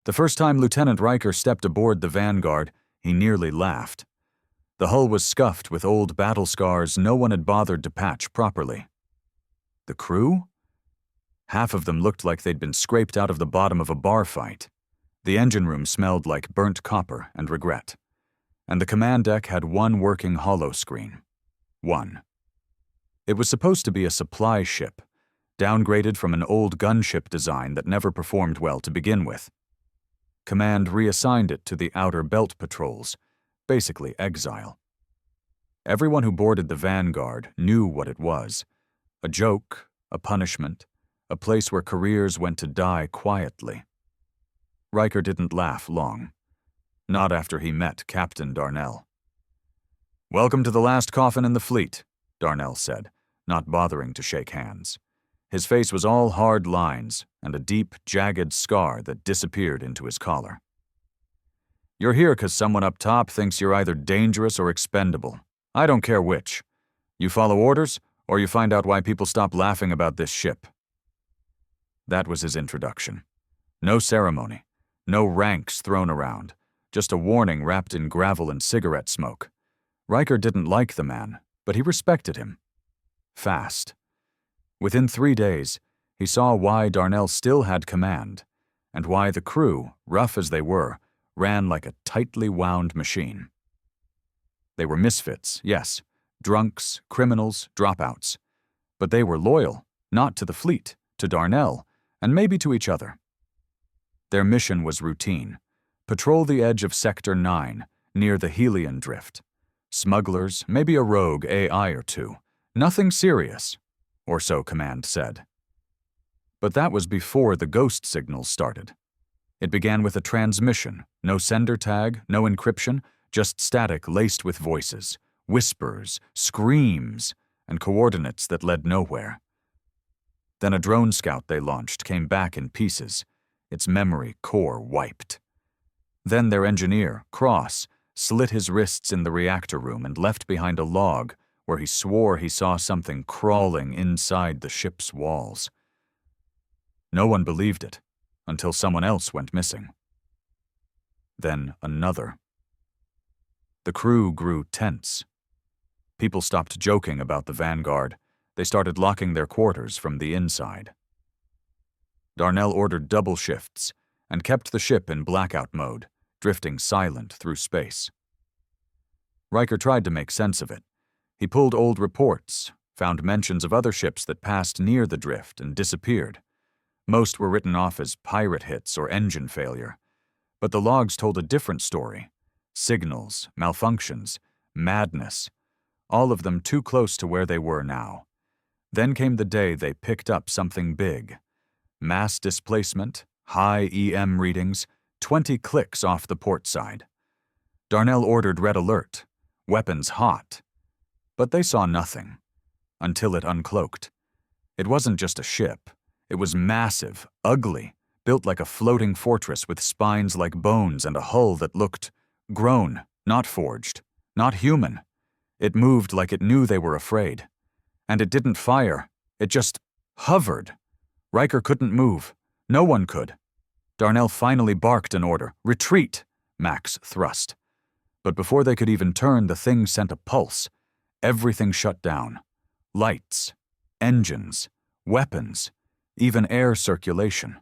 The first time Lieutenant Riker stepped aboard the Vanguard, he nearly laughed. The hull was scuffed with old battle scars no one had bothered to patch properly. The crew? Half of them looked like they'd been scraped out of the bottom of a bar fight. The engine room smelled like burnt copper and regret. And the command deck had one working holoscreen. One. It was supposed to be a supply ship, downgraded from an old gunship design that never performed well to begin with. Command reassigned it to the outer belt patrols, basically exile. Everyone who boarded the Vanguard knew what it was. A joke, a punishment, a place where careers went to die quietly. Riker didn't laugh long. Not after he met Captain Darnell. "Welcome to the last coffin in the fleet," Darnell said, not bothering to shake hands. His face was all hard lines and a deep, jagged scar that disappeared into his collar. "You're here because someone up top thinks you're either dangerous or expendable. I don't care which. You follow orders, or you find out why people stop laughing about this ship." That was his introduction. No ceremony, no ranks thrown around, just a warning wrapped in gravel and cigarette smoke. Riker didn't like the man, but he respected him. Fast. Within 3 days, he saw why Darnell still had command, and why the crew, rough as they were, ran like a tightly wound machine. They were misfits, yes, drunks, criminals, dropouts. But they were loyal, not to the fleet, to Darnell, and maybe to each other. Their mission was routine. Patrol the edge of Sector 9, near the Helion Drift. Smugglers, maybe a rogue AI or two. Nothing serious, or so Command said. But that was before the ghost signals started. It began with a transmission, no sender tag, no encryption, just static laced with voices, whispers, screams, and coordinates that led nowhere. Then a drone scout they launched came back in pieces, its memory core wiped. Then their engineer, Cross, slit his wrists in the reactor room and left behind a log where he swore he saw something crawling inside the ship's walls. No one believed it, until someone else went missing. Then another. The crew grew tense. People stopped joking about the Vanguard. They started locking their quarters from the inside. Darnell ordered double shifts and kept the ship in blackout mode, drifting silent through space. Riker tried to make sense of it. He pulled old reports, found mentions of other ships that passed near the drift and disappeared. Most were written off as pirate hits or engine failure. But the logs told a different story. Signals, malfunctions, madness, all of them too close to where they were now. Then came the day they picked up something big. Mass displacement, high EM readings, 20 clicks off the port side. Darnell ordered red alert, weapons hot. But they saw nothing, until it uncloaked. It wasn't just a ship. It was massive, ugly, built like a floating fortress with spines like bones and a hull that looked grown, not forged, not human. It moved like it knew they were afraid. And it didn't fire. It just hovered. Riker couldn't move. No one could. Darnell finally barked an order. "Retreat!" Max thrust. But before they could even turn, the thing sent a pulse. Everything shut down. Lights, engines, weapons, even air circulation.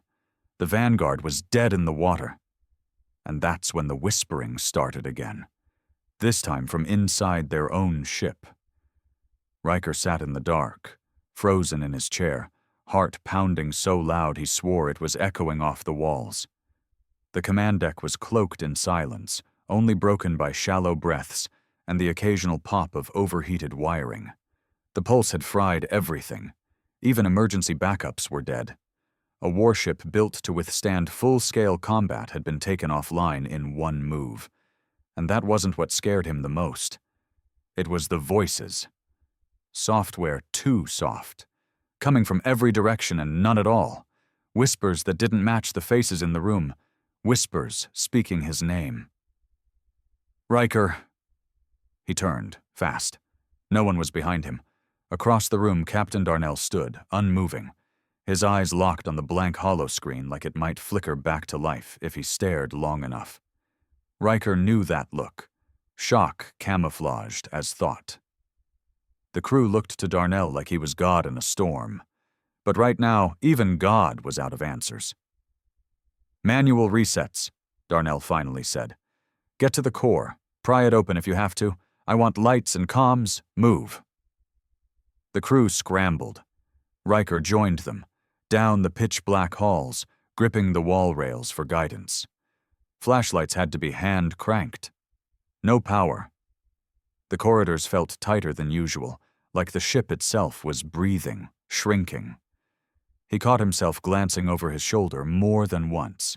The Vanguard was dead in the water. And that's when the whispering started again. This time from inside their own ship. Riker sat in the dark, frozen in his chair, heart pounding so loud he swore it was echoing off the walls. The command deck was cloaked in silence, only broken by shallow breaths and the occasional pop of overheated wiring. The pulse had fried everything. Even emergency backups were dead. A warship built to withstand full-scale combat had been taken offline in one move. And that wasn't what scared him the most. It was the voices. Software too soft. Coming from every direction and none at all. Whispers that didn't match the faces in the room. Whispers speaking his name. "Riker." He turned, fast. No one was behind him. Across the room, Captain Darnell stood, unmoving. His eyes locked on the blank holoscreen like it might flicker back to life if he stared long enough. Riker knew that look, shock camouflaged as thought. The crew looked to Darnell like he was God in a storm, but right now, even God was out of answers. "Manual resets," Darnell finally said. "Get to the core. Pry it open if you have to. I want lights and comms. Move." The crew scrambled. Riker joined them, down the pitch-black halls, gripping the wall rails for guidance. Flashlights had to be hand-cranked. No power. The corridors felt tighter than usual, like the ship itself was breathing, shrinking. He caught himself glancing over his shoulder more than once.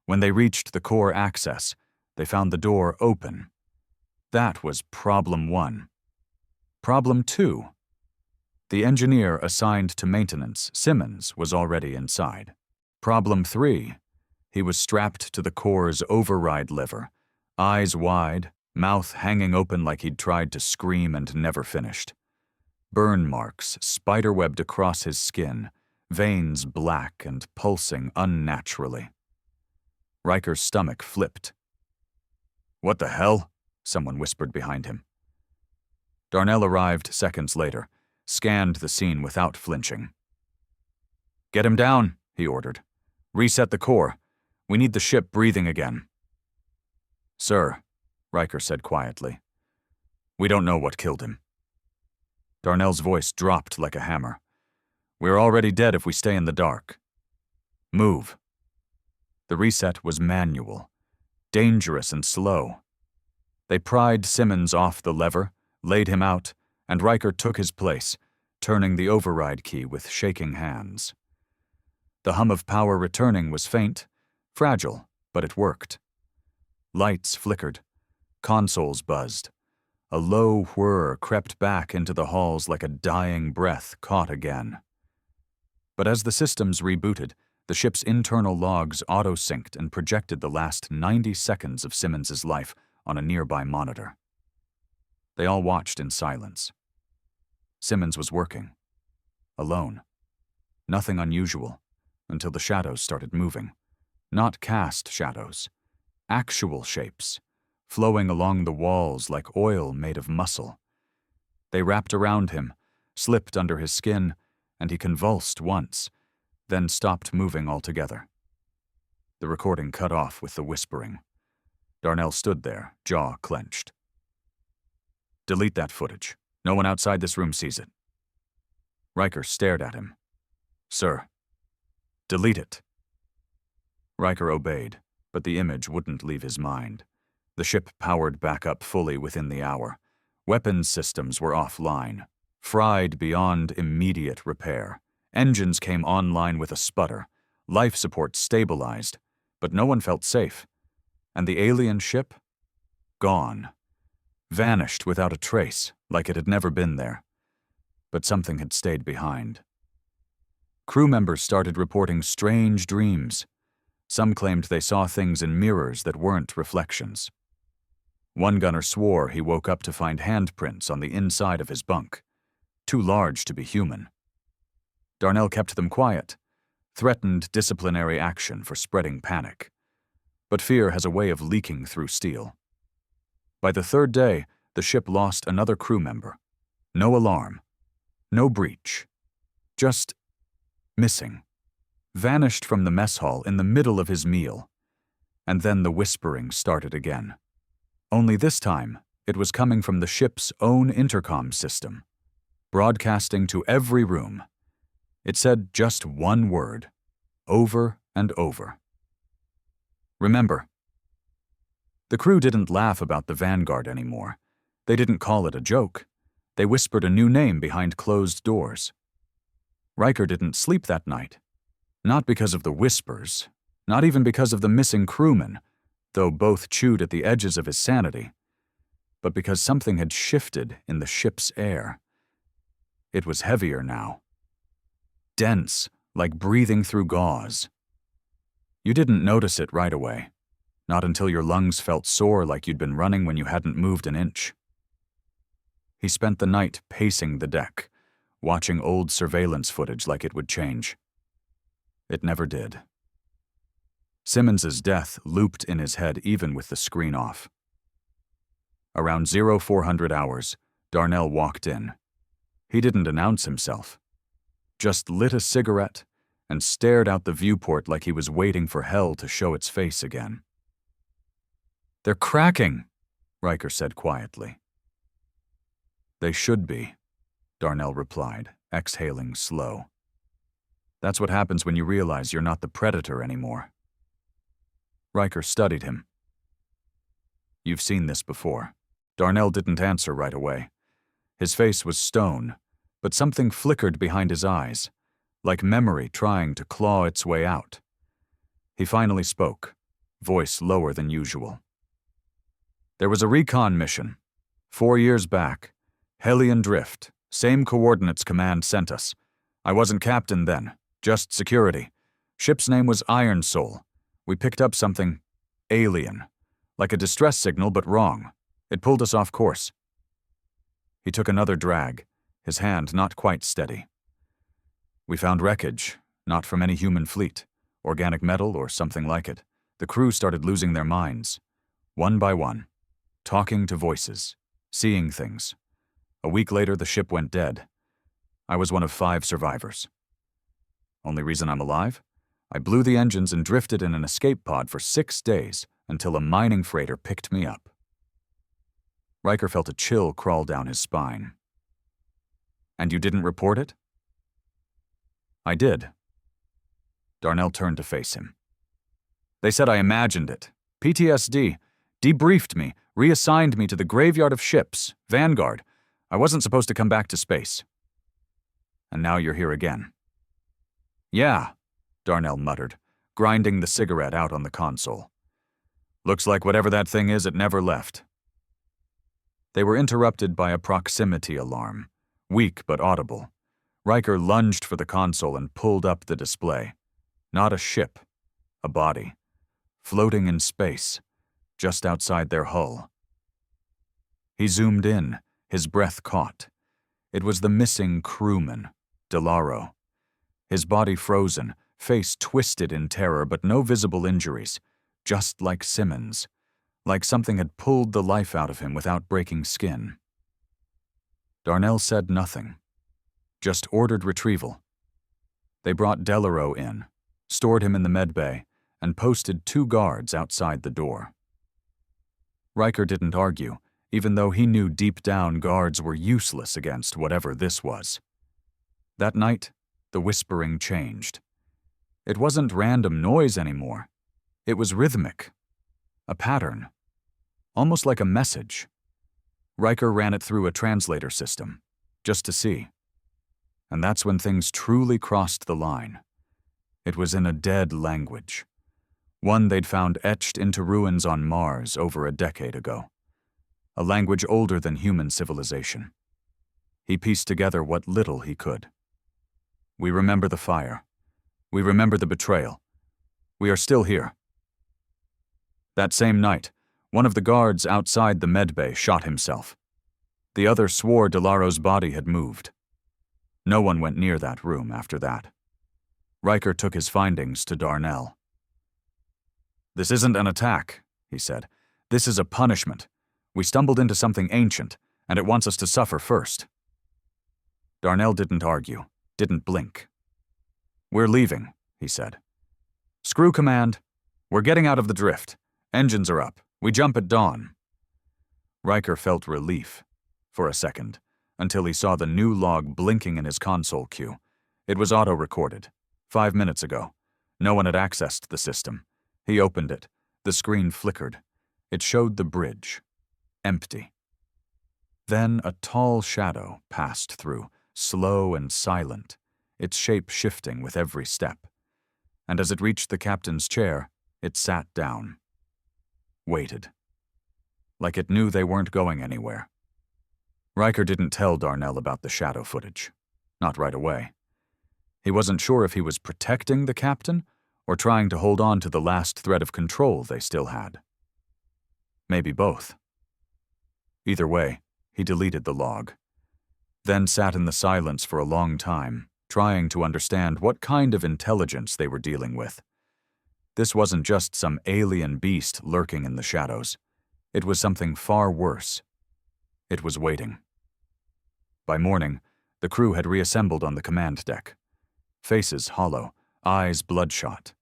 When they reached the core access, they found the door open. That was problem 1. Problem 2. The engineer assigned to maintenance, Simmons, was already inside. Problem 3. He was strapped to the core's override lever, eyes wide, mouth hanging open like he'd tried to scream and never finished. Burn marks spiderwebbed across his skin, veins black and pulsing unnaturally. Riker's stomach flipped. "What the hell?" someone whispered behind him. Darnell arrived seconds later, scanned the scene without flinching. "Get him down," he ordered. "Reset the core. We need the ship breathing again." "Sir," Riker said quietly, "we don't know what killed him." Darnell's voice dropped like a hammer. "We're already dead if we stay in the dark. Move." The reset was manual, dangerous and slow. They pried Simmons off the lever, laid him out, and Riker took his place, turning the override key with shaking hands. The hum of power returning was faint, fragile, but it worked. Lights flickered, consoles buzzed. A low whir crept back into the halls like a dying breath caught again. But as the systems rebooted, the ship's internal logs auto-synced and projected the last 90 seconds of Simmons's life on a nearby monitor. They all watched in silence. Simmons was working. Alone. Nothing unusual, until the shadows started moving. Not cast shadows. Actual shapes, flowing along the walls like oil made of muscle. They wrapped around him, slipped under his skin, and he convulsed once, then stopped moving altogether. The recording cut off with the whispering. Darnell stood there, jaw clenched. "Delete that footage. No one outside this room sees it." Riker stared at him. "Sir." "Delete it." Riker obeyed, but the image wouldn't leave his mind. The ship powered back up fully within the hour. Weapons systems were offline, fried beyond immediate repair. Engines came online with a sputter. Life support stabilized, but no one felt safe. And the alien ship? Gone. Vanished without a trace, like it had never been there. But something had stayed behind. Crew members started reporting strange dreams. Some claimed they saw things in mirrors that weren't reflections. One gunner swore he woke up to find handprints on the inside of his bunk, too large to be human. Darnell kept them quiet, threatened disciplinary action for spreading panic. But fear has a way of leaking through steel. By the third day, the ship lost another crew member. No alarm. No breach. Just missing. Vanished from the mess hall in the middle of his meal. And then the whispering started again. Only this time, it was coming from the ship's own intercom system, broadcasting to every room. It said just one word, over and over. Remember. The crew didn't laugh about the Vanguard anymore. They didn't call it a joke. They whispered a new name behind closed doors. Riker didn't sleep that night. Not because of the whispers, not even because of the missing crewmen, though both chewed at the edges of his sanity, but because something had shifted in the ship's air. It was heavier now. Dense, like breathing through gauze. You didn't notice it right away, not until your lungs felt sore like you'd been running when you hadn't moved an inch. He spent the night pacing the deck, watching old surveillance footage like it would change. It never did. Simmons's death looped in his head even with the screen off. Around 0400 hours, Darnell walked in. He didn't announce himself, just lit a cigarette and stared out the viewport like he was waiting for hell to show its face again. "They're cracking," Riker said quietly. "They should be," Darnell replied, exhaling slow. "That's what happens when you realize you're not the predator anymore." Riker studied him. "You've seen this before." Darnell didn't answer right away. His face was stone, but something flickered behind his eyes, like memory trying to claw its way out. He finally spoke, voice lower than usual. "There was a recon mission, 4 years back. Hellion Drift, same coordinates Command sent us. I wasn't captain then, just security. Ship's name was Iron Soul. We picked up something alien, like a distress signal but wrong. It pulled us off course." He took another drag, his hand not quite steady. "We found wreckage, not from any human fleet, organic metal or something like it. The crew started losing their minds, one by one, talking to voices, seeing things. A week later, the ship went dead. I was one of 5 survivors. Only reason I'm alive? I blew the engines and drifted in an escape pod for 6 days until a mining freighter picked me up." Riker felt a chill crawl down his spine. "And you didn't report it?" "I did." Darnell turned to face him. "They said I imagined it. PTSD. Debriefed me, reassigned me to the graveyard of ships, Vanguard. I wasn't supposed to come back to space. And now you're here again." "Yeah," Darnell muttered, grinding the cigarette out on the console. "Looks like whatever that thing is, it never left." They were interrupted by a proximity alarm, weak but audible. Riker lunged for the console and pulled up the display. Not a ship, a body, floating in space, just outside their hull. He zoomed in, his breath caught. It was the missing crewman, Delaro. His body frozen, face twisted in terror, but no visible injuries, just like Simmons, like something had pulled the life out of him without breaking skin. Darnell said nothing, just ordered retrieval. They brought Delaro in, stored him in the medbay, and posted 2 guards outside the door. Riker didn't argue, even though he knew deep down guards were useless against whatever this was. That night, the whispering changed. It wasn't random noise anymore. It was rhythmic. A pattern. Almost like a message. Riker ran it through a translator system, just to see. And that's when things truly crossed the line. It was in a dead language. One they'd found etched into ruins on Mars over a decade ago. A language older than human civilization. He pieced together what little he could. "We remember the fire. We remember the betrayal. We are still here." That same night, one of the guards outside the medbay shot himself. The other swore Delaro's body had moved. No one went near that room after that. Riker took his findings to Darnell. "This isn't an attack," he said. "This is a punishment. We stumbled into something ancient, and it wants us to suffer first." Darnell didn't argue, didn't blink. "We're leaving," he said. "Screw command. We're getting out of the drift. Engines are up. We jump at dawn." Riker felt relief, for a second, until he saw the new log blinking in his console queue. It was auto-recorded, 5 minutes ago. No one had accessed the system. He opened it. The screen flickered. It showed the bridge. Empty. Then a tall shadow passed through, slow and silent, its shape shifting with every step. And as it reached the captain's chair, it sat down. Waited. Like it knew they weren't going anywhere. Riker didn't tell Darnell about the shadow footage. Not right away. He wasn't sure if he was protecting the captain or trying to hold on to the last thread of control they still had. Maybe both. Either way, he deleted the log. Then sat in the silence for a long time, trying to understand what kind of intelligence they were dealing with. This wasn't just some alien beast lurking in the shadows. It was something far worse. It was waiting. By morning, the crew had reassembled on the command deck. Faces hollow, eyes bloodshot.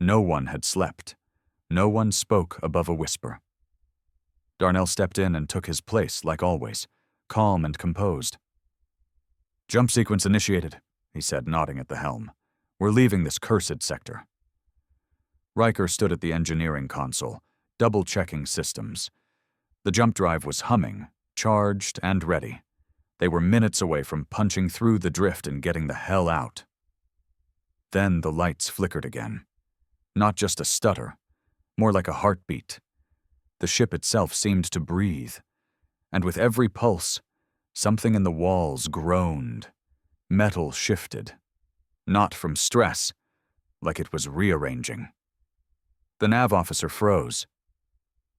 No one had slept. No one spoke above a whisper. Darnell stepped in and took his place like always, calm and composed. "Jump sequence initiated," he said, nodding at the helm. "We're leaving this cursed sector." Riker stood at the engineering console, double-checking systems. The jump drive was humming, charged and ready. They were minutes away from punching through the drift and getting the hell out. Then the lights flickered again. Not just a stutter, more like a heartbeat. The ship itself seemed to breathe, and with every pulse, something in the walls groaned. Metal shifted. Not from stress, like it was rearranging. The nav officer froze.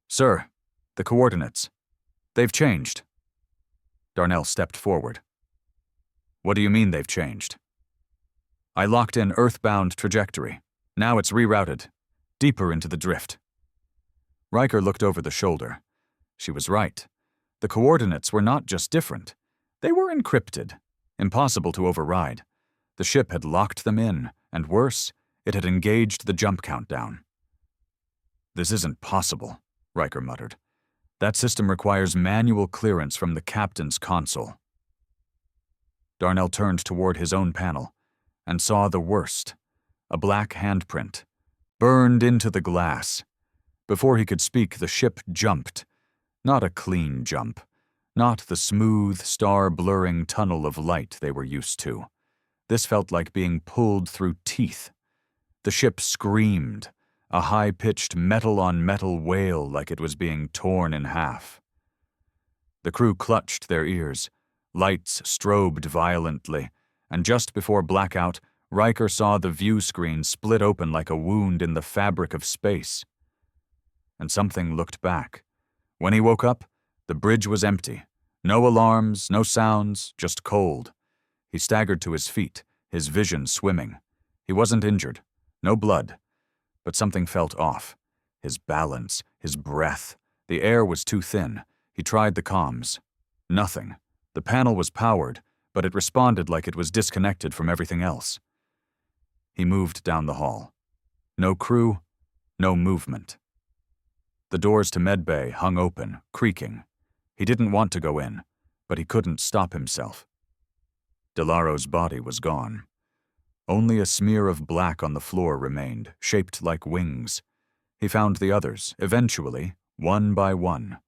"Sir, the coordinates. They've changed." Darnell stepped forward. "What do you mean they've changed?" "I locked in earthbound trajectory. Now it's rerouted, deeper into the drift." Riker looked over the shoulder. She was right. The coordinates were not just different. They were encrypted, impossible to override. The ship had locked them in, and worse, it had engaged the jump countdown. "This isn't possible," Riker muttered. "That system requires manual clearance from the captain's console." Darnell turned toward his own panel and saw the worst, a black handprint, burned into the glass. Before he could speak, the ship jumped. Not a clean jump. Not the smooth, star-blurring tunnel of light they were used to. This felt like being pulled through teeth. The ship screamed, a high-pitched metal-on-metal wail like it was being torn in half. The crew clutched their ears. Lights strobed violently, and just before blackout, Riker saw the view screen split open like a wound in the fabric of space. And something looked back. When he woke up, the bridge was empty. No alarms, no sounds, just cold. He staggered to his feet, his vision swimming. He wasn't injured. No blood. But something felt off. His balance, his breath. The air was too thin. He tried the comms. Nothing. The panel was powered, but it responded like it was disconnected from everything else. He moved down the hall. No crew, no movement. The doors to medbay hung open, creaking. He didn't want to go in, but he couldn't stop himself. Delaro's body was gone. Only a smear of black on the floor remained, shaped like wings. He found the others, eventually, one by one.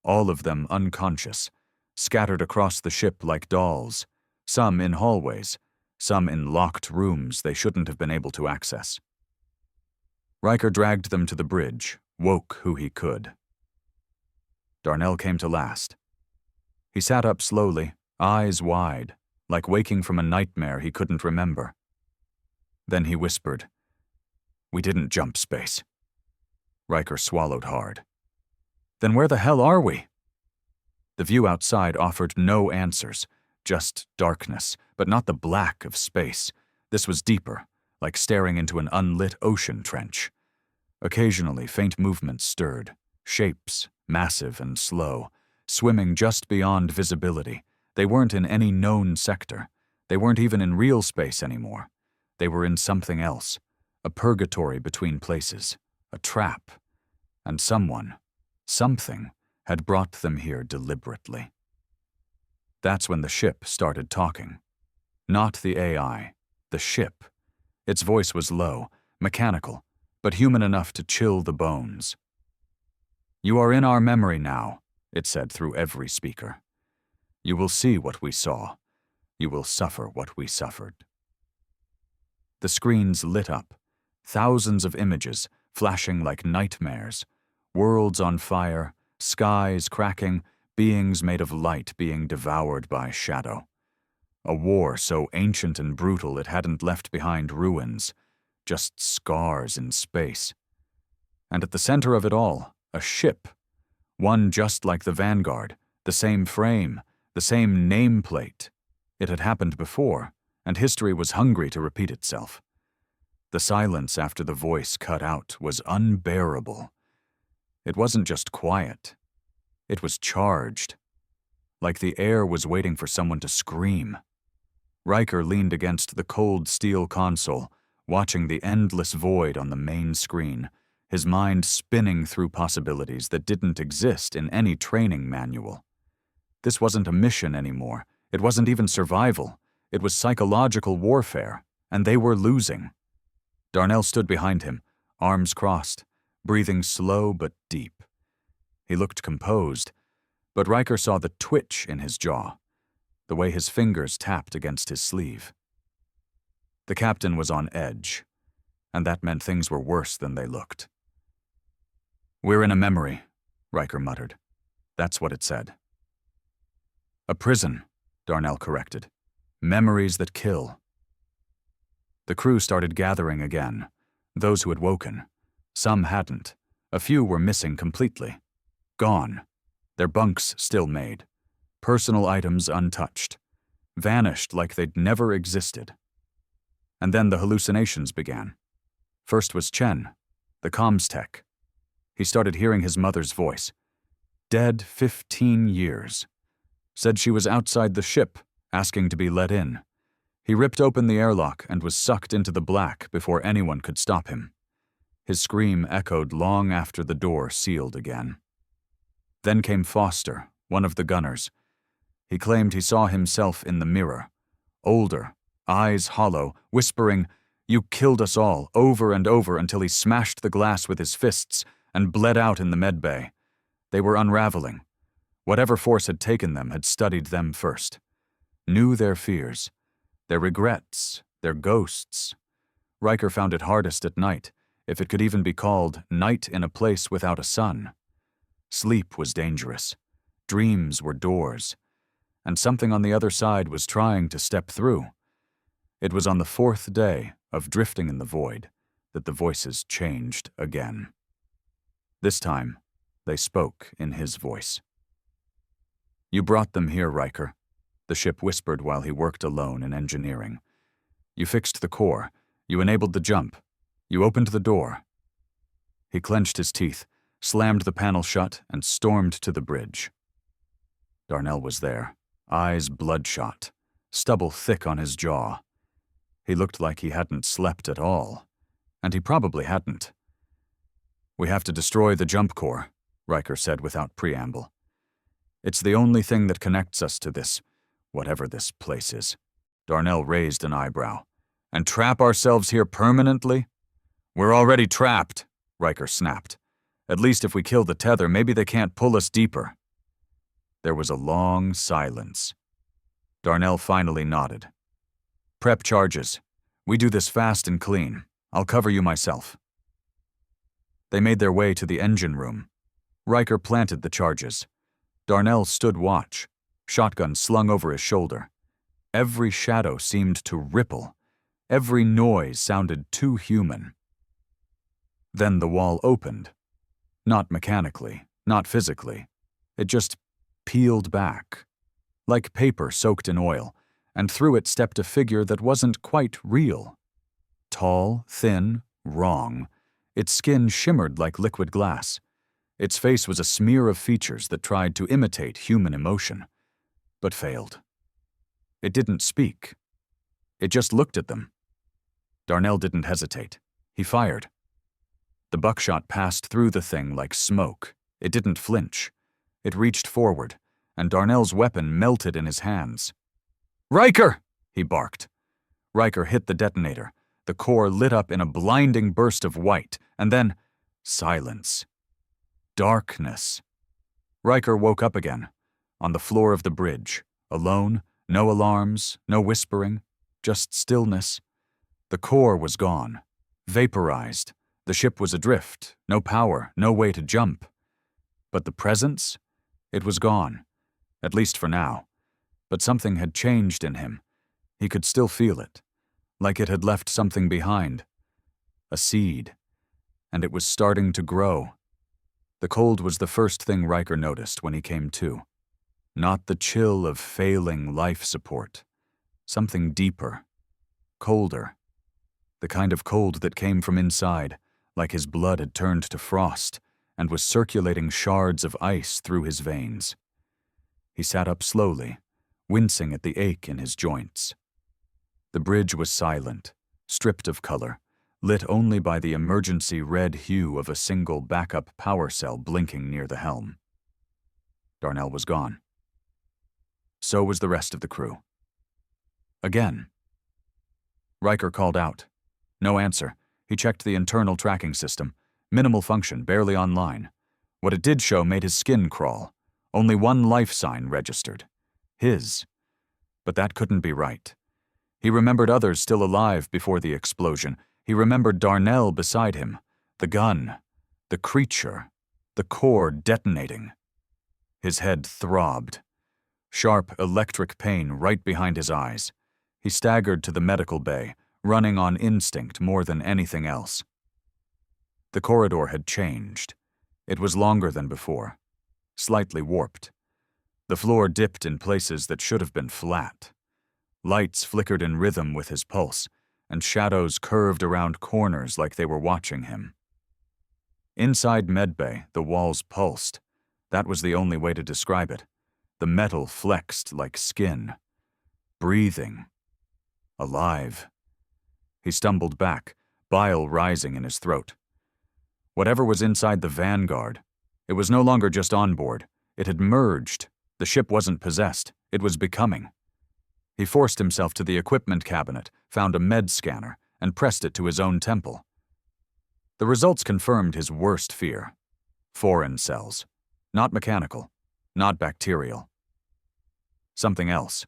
All of them unconscious, scattered across the ship like dolls, some in hallways, some in locked rooms they shouldn't have been able to access. Riker dragged them to the bridge, woke who he could. Darnell came to last. He sat up slowly, eyes wide, like waking from a nightmare he couldn't remember. Then he whispered, "We didn't jump space." Riker swallowed hard. "Then where the hell are we?" The view outside offered no answers, just darkness, but not the black of space. This was deeper, like staring into an unlit ocean trench. Occasionally, faint movements stirred, shapes, massive and slow, swimming just beyond visibility. They weren't in any known sector. They weren't even in real space anymore. They were in something else, a purgatory between places, a trap. And someone, something, had brought them here deliberately. That's when the ship started talking. Not the AI, the ship. Its voice was low, mechanical, but human enough to chill the bones. "You are in our memory now," it said through every speaker. "You will see what we saw. You will suffer what we suffered." The screens lit up, thousands of images flashing like nightmares, worlds on fire, skies cracking, beings made of light being devoured by shadow. A war so ancient and brutal it hadn't left behind ruins, just scars in space. And at the center of it all, a ship, one just like the Vanguard, the same frame, the same nameplate. It had happened before, and history was hungry to repeat itself. The silence after the voice cut out was unbearable. It wasn't just quiet. It was charged, like the air was waiting for someone to scream. Riker leaned against the cold steel console, watching the endless void on the main screen, his mind spinning through possibilities that didn't exist in any training manual. This wasn't a mission anymore. It wasn't even survival. It was psychological warfare, and they were losing. Darnell stood behind him, arms crossed, breathing slow but deep. He looked composed, but Riker saw the twitch in his jaw, the way his fingers tapped against his sleeve. The captain was on edge, and that meant things were worse than they looked. "We're in a memory," Riker muttered. That's what it said. "A prison," Darnell corrected. "Memories that kill." The crew started gathering again, those who had woken. Some hadn't. A few were missing completely. Gone. Their bunks still made. Personal items untouched. Vanished like they'd never existed. And then the hallucinations began. First was Chen, the comms tech. He started hearing his mother's voice. Dead 15 years. Said she was outside the ship, asking to be let in. He ripped open the airlock and was sucked into the black before anyone could stop him. His scream echoed long after the door sealed again. Then came Foster, one of the gunners. He claimed he saw himself in the mirror, older, eyes hollow, whispering, "You killed us all," over and over until he smashed the glass with his fists and bled out in the medbay. They were unraveling. Whatever force had taken them had studied them first. Knew their fears, their regrets, their ghosts. Riker found it hardest at night, if it could even be called night in a place without a sun. Sleep was dangerous. Dreams were doors. And something on the other side was trying to step through. It was on the 4th day of drifting in the void that the voices changed again. This time, they spoke in his voice. "You brought them here, Riker," the ship whispered while he worked alone in engineering. "You fixed the core. You enabled the jump. You opened the door." He clenched his teeth, slammed the panel shut, and stormed to the bridge. Darnell was there, eyes bloodshot, stubble thick on his jaw. He looked like he hadn't slept at all, and he probably hadn't. "We have to destroy the jump core," Riker said without preamble. "It's the only thing that connects us to this, whatever this place is." Darnell raised an eyebrow. "And trap ourselves here permanently?" "We're already trapped," Riker snapped. "At least if we kill the tether, maybe they can't pull us deeper." There was a long silence. Darnell finally nodded. "Prep charges. We do this fast and clean. I'll cover you myself." They made their way to the engine room. Riker planted the charges. Darnell stood watch, shotgun slung over his shoulder. Every shadow seemed to ripple. Every noise sounded too human. Then the wall opened. Not mechanically, not physically. It just peeled back, like paper soaked in oil, and through it stepped a figure that wasn't quite real. Tall, thin, wrong. Its skin shimmered like liquid glass. Its face was a smear of features that tried to imitate human emotion, but failed. It didn't speak. It just looked at them. Darnell didn't hesitate. He fired. The buckshot passed through the thing like smoke. It didn't flinch. It reached forward, and Darnell's weapon melted in his hands. "Riker!" he barked. Riker hit the detonator. The core lit up in a blinding burst of white, and then silence. Darkness. Riker woke up again, on the floor of the bridge, alone, no alarms, no whispering, just stillness. The core was gone, vaporized. The ship was adrift, no power, no way to jump. But the presence? It was gone, at least for now. But something had changed in him. He could still feel it, like it had left something behind. A seed. And it was starting to grow. The cold was the first thing Riker noticed when he came to. Not the chill of failing life support. Something deeper, colder. The kind of cold that came from inside, like his blood had turned to frost and was circulating shards of ice through his veins. He sat up slowly, wincing at the ache in his joints. The bridge was silent, stripped of color, lit only by the emergency red hue of a single backup power cell blinking near the helm. Darnell was gone. So was the rest of the crew. Again. Riker called out. No answer. He checked the internal tracking system. Minimal function, barely online. What it did show made his skin crawl. Only one life sign registered. His. But that couldn't be right. He remembered others still alive before the explosion. He remembered Darnell beside him. The gun. The creature. The core detonating. His head throbbed. Sharp electric pain right behind his eyes. He staggered to the medical bay, running on instinct more than anything else. The corridor had changed. It was longer than before, slightly warped. The floor dipped in places that should have been flat. Lights flickered in rhythm with his pulse, and shadows curved around corners like they were watching him. Inside medbay, the walls pulsed. That was the only way to describe it. The metal flexed like skin. Breathing. Alive. He stumbled back, bile rising in his throat. Whatever was inside the Vanguard, it was no longer just on board. It had merged. The ship wasn't possessed. It was becoming. He forced himself to the equipment cabinet, found a med scanner, and pressed it to his own temple. The results confirmed his worst fear. Foreign cells. Not mechanical. Not bacterial. Something else.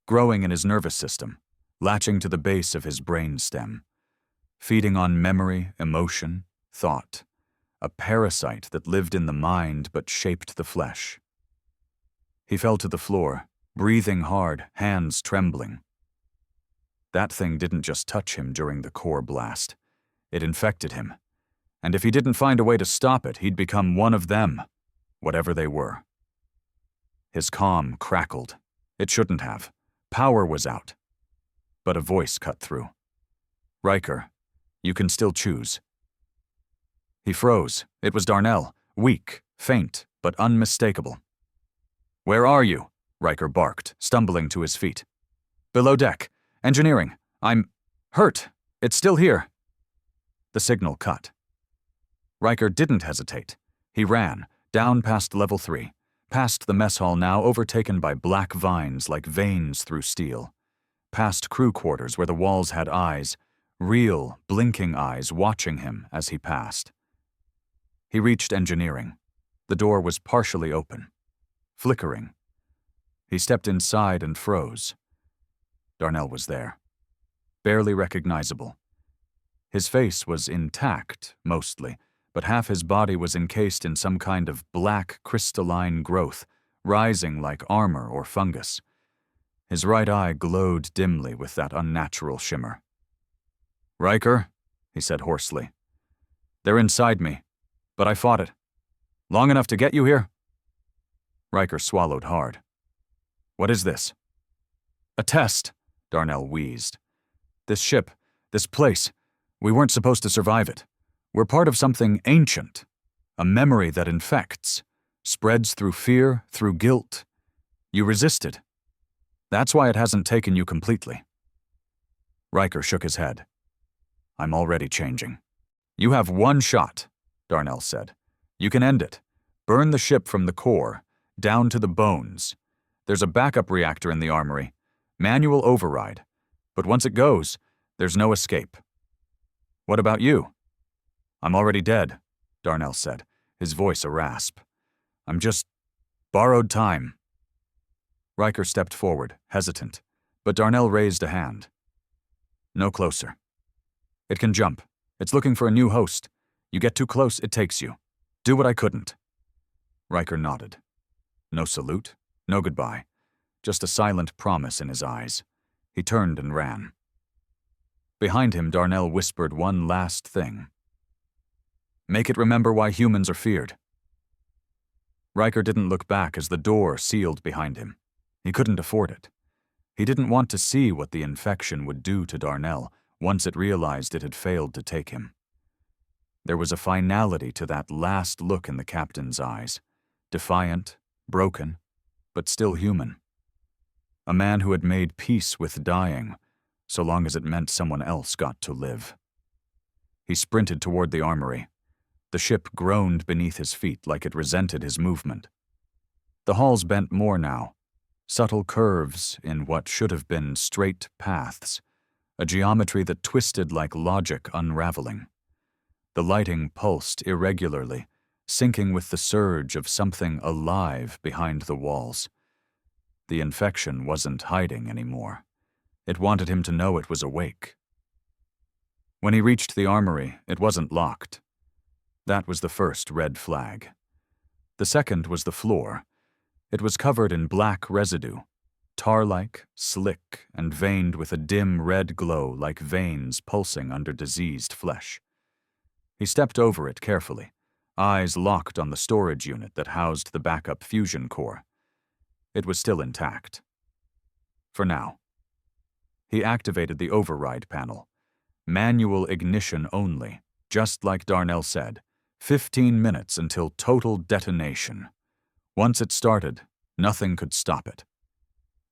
Growing in his nervous system. Latching to the base of his brain stem, feeding on memory, emotion, thought, a parasite that lived in the mind but shaped the flesh. He fell to the floor, breathing hard, hands trembling. That thing didn't just touch him during the core blast. It infected him, and if he didn't find a way to stop it, he'd become one of them, whatever they were. His comm crackled. It shouldn't have. Power was out. But a voice cut through. Riker, you can still choose. He froze. It was Darnell, weak, faint, but unmistakable. Where are you? Riker barked, stumbling to his feet. Below deck. Engineering. I'm hurt. It's still here. The signal cut. Riker didn't hesitate. He ran, down past level 3, past the mess hall now overtaken by black vines like veins through steel. Past crew quarters where the walls had eyes, real, blinking eyes watching him as he passed. He reached engineering. The door was partially open, flickering. He stepped inside and froze. Darnell was there, barely recognizable. His face was intact, mostly, but half his body was encased in some kind of black crystalline growth, rising like armor or fungus. His right eye glowed dimly with that unnatural shimmer. Riker, he said hoarsely. They're inside me, but I fought it. Long enough to get you here? Riker swallowed hard. What is this? A test, Darnell wheezed. This ship, this place, we weren't supposed to survive it. We're part of something ancient, a memory that infects, spreads through fear, through guilt. You resisted. That's why it hasn't taken you completely. Riker shook his head. I'm already changing. You have one shot, Darnell said. You can end it. Burn the ship from the core, down to the bones. There's a backup reactor in the armory. Manual override. But once it goes, there's no escape. What about you? I'm already dead, Darnell said, his voice a rasp. I'm just borrowed time. Riker stepped forward, hesitant, but Darnell raised a hand. No closer. It can jump. It's looking for a new host. You get too close, it takes you. Do what I couldn't. Riker nodded. No salute, no goodbye. Just a silent promise in his eyes. He turned and ran. Behind him, Darnell whispered one last thing. Make it remember why humans are feared. Riker didn't look back as the door sealed behind him. He couldn't afford it. He didn't want to see what the infection would do to Darnell once it realized it had failed to take him. There was a finality to that last look in the captain's eyes, defiant, broken, but still human. A man who had made peace with dying, so long as it meant someone else got to live. He sprinted toward the armory. The ship groaned beneath his feet like it resented his movement. The halls bent more now, subtle curves in what should have been straight paths, a geometry that twisted like logic unraveling. The lighting pulsed irregularly, syncing with the surge of something alive behind the walls. The infection wasn't hiding anymore. It wanted him to know it was awake. When he reached the armory, it wasn't locked. That was the first red flag. The second was the floor. It was covered in black residue, tar-like, slick, and veined with a dim red glow like veins pulsing under diseased flesh. He stepped over it carefully, eyes locked on the storage unit that housed the backup fusion core. It was still intact. For now. He activated the override panel. Manual ignition only, just like Darnell said. 15 minutes until total detonation. Once it started, nothing could stop it.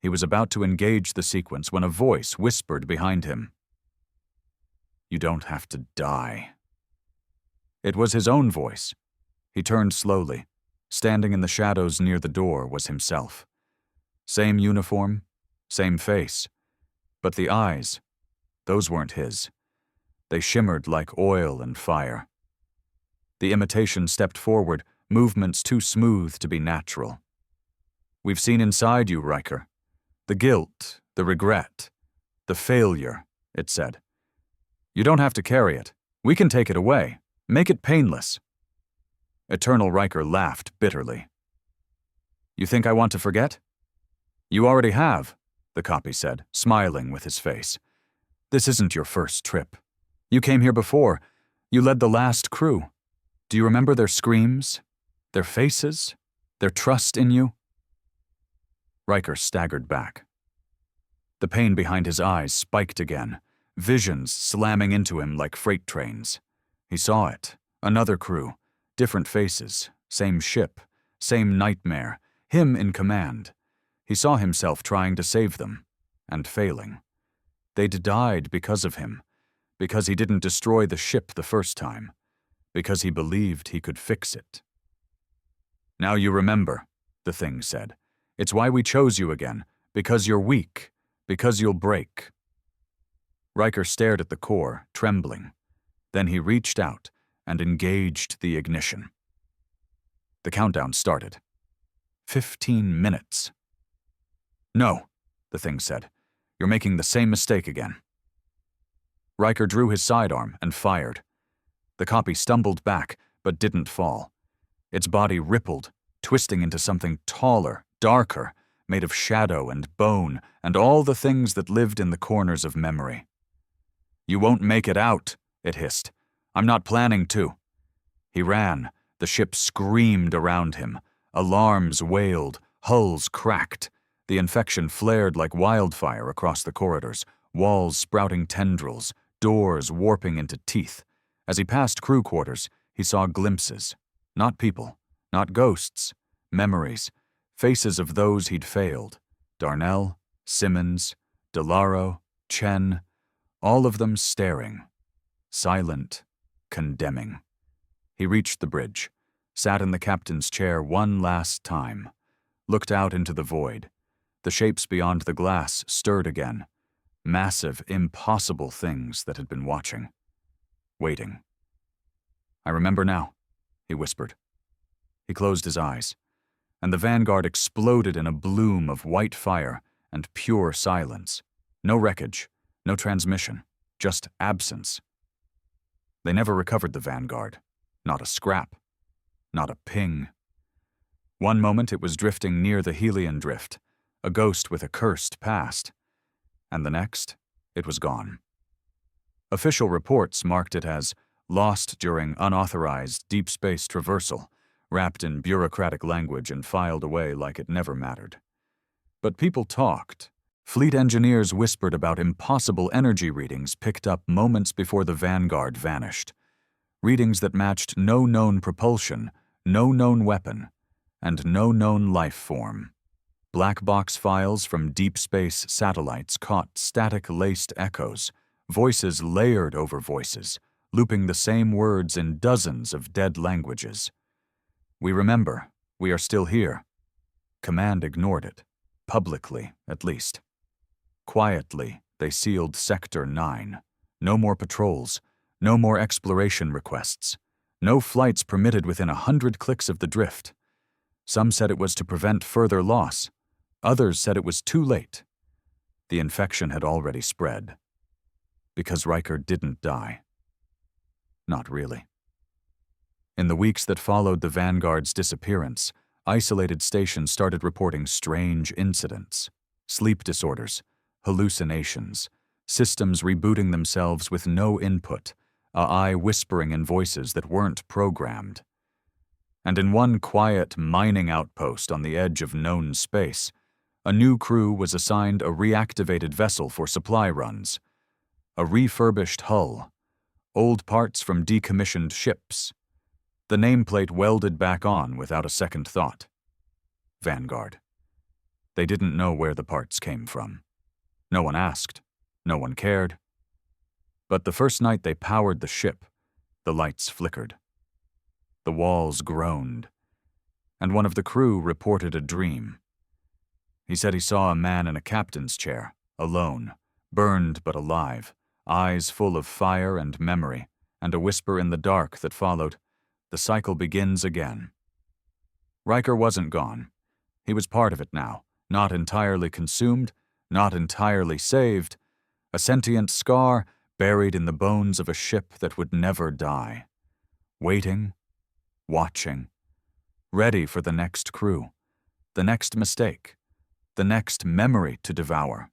He was about to engage the sequence when a voice whispered behind him. "You don't have to die." It was his own voice. He turned slowly. Standing in the shadows near the door was himself. Same uniform, same face. But the eyes, those weren't his. They shimmered like oil and fire. The imitation stepped forward, movements too smooth to be natural. "We've seen inside you, Riker. The guilt, the regret, the failure," it said. "You don't have to carry it. We can take it away. Make it painless." Eternal Riker laughed bitterly. "You think I want to forget?" "You already have," the copy said, smiling with his face. "This isn't your first trip. You came here before. You led the last crew. Do you remember their screams? Their faces? Their trust in you?" Riker staggered back. The pain behind his eyes spiked again, visions slamming into him like freight trains. He saw it. Another crew. Different faces. Same ship. Same nightmare. Him in command. He saw himself trying to save them. And failing. They'd died because of him. Because he didn't destroy the ship the first time. Because he believed he could fix it. "Now you remember," the thing said. "It's why we chose you again. Because you're weak. Because you'll break." Riker stared at the core, trembling. Then he reached out and engaged the ignition. The countdown started. 15 minutes. "No," the thing said. "You're making the same mistake again." Riker drew his sidearm and fired. The copy stumbled back, but didn't fall. Its body rippled, twisting into something taller, darker, made of shadow and bone and all the things that lived in the corners of memory. "You won't make it out," it hissed. "I'm not planning to." He ran. The ship screamed around him. Alarms wailed. Hulls cracked. The infection flared like wildfire across the corridors, walls sprouting tendrils, doors warping into teeth. As he passed crew quarters, he saw glimpses. Not people, not ghosts, memories, faces of those he'd failed. Darnell, Simmons, Delaro, Chen, all of them staring. Silent, condemning. He reached the bridge, sat in the captain's chair one last time, looked out into the void. The shapes beyond the glass stirred again. Massive, impossible things that had been watching. Waiting. "I remember now," he whispered. He closed his eyes, and the Vanguard exploded in a bloom of white fire and pure silence. No wreckage, no transmission, just absence. They never recovered the Vanguard. Not a scrap. Not a ping. One moment it was drifting near the Helion drift, a ghost with a cursed past. And the next, it was gone. Official reports marked it as lost during unauthorized deep space traversal, wrapped in bureaucratic language and filed away like it never mattered. But people talked, Fleet engineers whispered about impossible energy readings picked up moments before the Vanguard vanished. Readings that matched no known propulsion, no known weapon, and no known life form. Black box files from deep space satellites caught static-laced echoes, voices layered over voices, looping the same words in dozens of dead languages. "We remember. We are still here." Command ignored it, publicly at least. Quietly, they sealed Sector 9. No more patrols, no more exploration requests, no flights permitted within 100 clicks of the drift. Some said it was to prevent further loss. Others said it was too late. The infection had already spread. Because Riker didn't die. Not really. In the weeks that followed the Vanguard's disappearance, isolated stations started reporting strange incidents. Sleep disorders, hallucinations, systems rebooting themselves with no input, AI whispering in voices that weren't programmed. And in one quiet mining outpost on the edge of known space, a new crew was assigned a reactivated vessel for supply runs. A refurbished hull, old parts from decommissioned ships, the nameplate welded back on without a second thought. Vanguard. They didn't know where the parts came from. No one asked. No one cared. But the first night they powered the ship, the lights flickered. The walls groaned, and one of the crew reported a dream. He said he saw a man in a captain's chair, alone, burned but alive, eyes full of fire and memory, and a whisper in the dark that followed, "The cycle begins again." Riker wasn't gone. He was part of it now, not entirely consumed, not entirely saved, a sentient scar buried in the bones of a ship that would never die. Waiting, watching, ready for the next crew, the next mistake, the next memory to devour.